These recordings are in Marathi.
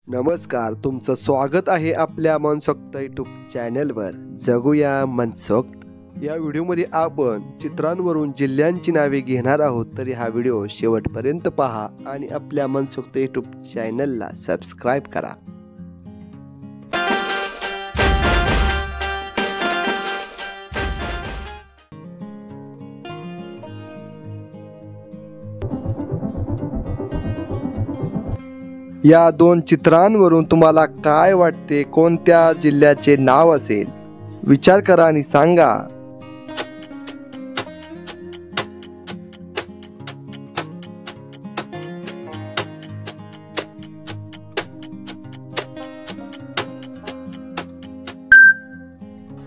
नमस्कार, तुमचं स्वागत आहे आपल्या मनसोक्त यूट्यूब चॅनलवर. जगूया मनसोक्त या व्हिडिओमध्ये आपण चित्रांवरून जिल्ह्यांची नावे घेणार आहोत. तरी हा व्हिडिओ शेवटपर्यंत पहा आणि आपल्या मनसोक्त यूट्यूब चॅनलला सबस्क्राईब करा. या दोन चित्रांवरून तुम्हाला काय वाटते, कोणत्या जिल्ह्याचे नाव असेल? विचार करा आणि सांगा.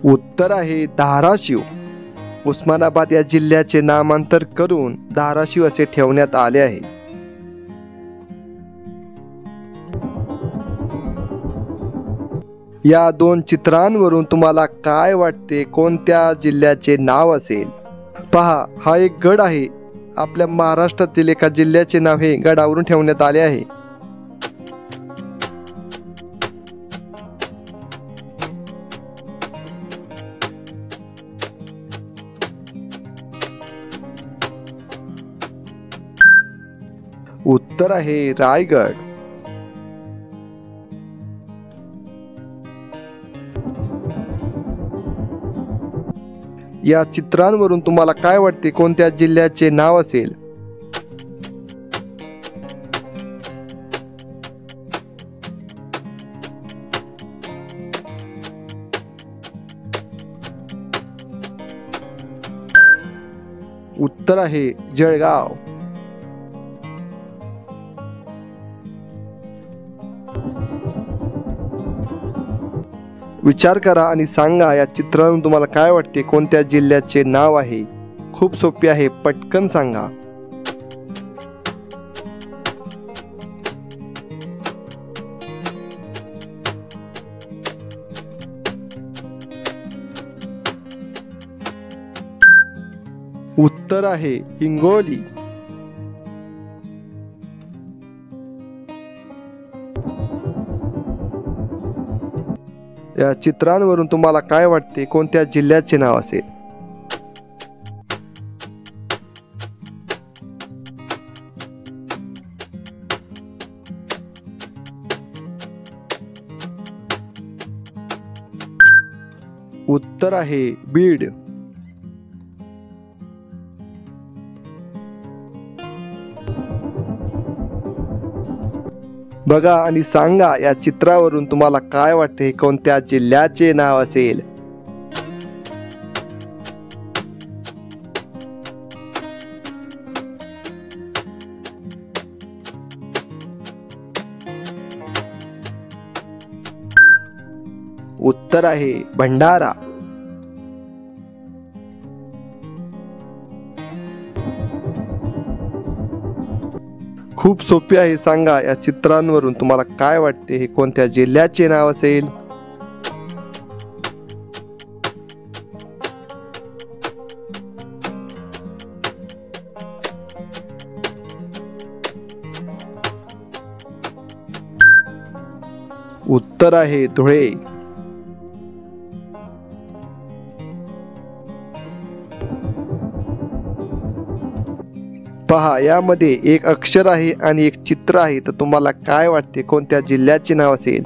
उत्तर आहे धाराशिव. उस्मानाबाद या जिल्ह्याचे नामांतर करून धाराशिव असे ठेवण्यात आले आहे. या दोन चित्रांवरून तुम्हाला काय वाटते, कोणत्या जिल्ह्याचे नाव असेल? पहा, हा एक गड आहे. आपल्या महाराष्ट्रातील एका जिल्ह्याचे नाव हे गडावरून ठेवण्यात आले आहे. उत्तर आहे रायगड. या चित्रांवरून तुम्हाला काय वाटते, कोणत्या जिल्ह्याचे नाव असेल? उत्तर आहे जळगाव. विचार करा आणि सांगा, या चित्रावरून तुम्हाला काय वाटते, कोणत्या जिल्ह्याचे नाव आहे? खूप सोपे आहे, पटकन सांगा. उत्तर आहे हिंगोली. या चित्रांवरून तुम्हाला काय वाटते, कोणत्या जिल्ह्याचे नाव असेल? उत्तर आहे बीड. बघा आणि सांगा, या चित्रावरून तुम्हाला काय वाटते, कोणत्या जिल्ह्याचे नाव असेल? उत्तर आहे भंडारा. खूप सोपे आहे. सांगा, या चित्रांवरून तुम्हाला काय वाटते, हे कोणत्या जिल्ह्याचे नाव असेल? उत्तर आहे धुळे. पहा, यामध्ये एक अक्षर आहे आणि एक चित्र आहे. तर तुम्हाला काय वाटते, कोणत्या जिल्ह्याचे नाव असेल?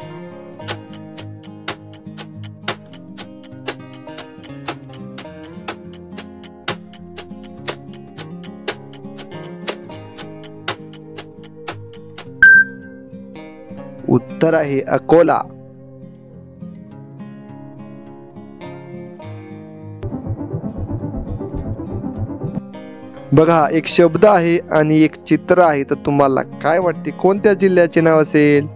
उत्तर आहे अकोला. बघा, एक शब्द आहे आणि एक चित्र आहे. तर तुम्हाला काय वाटते, कोणत्या जिल्ह्याचे नाव असेल?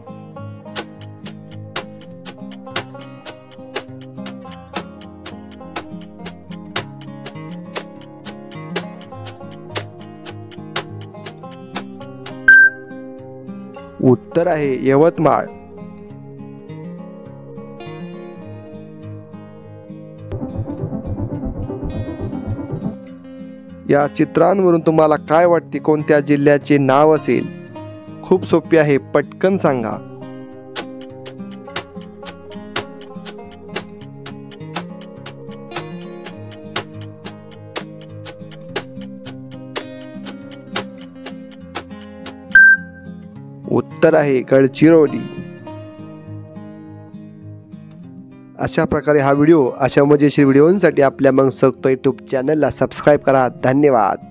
उत्तर आहे यवतमाळ. या चित्रांवरून तुम्हाला काय वाटते, कोणत्या जिल्ह्याचे नाव असेल? खूप सोपे आहे, पटकन सांगा. उत्तर आहे गडचिरोली. अशा प्रकारे हा व्हिडिओ अशा मजेशीर व्हिडिओंसाठी आपल्या मनसोक्त यूट्यूब चॅनलला सबस्क्राईब करा. धन्यवाद.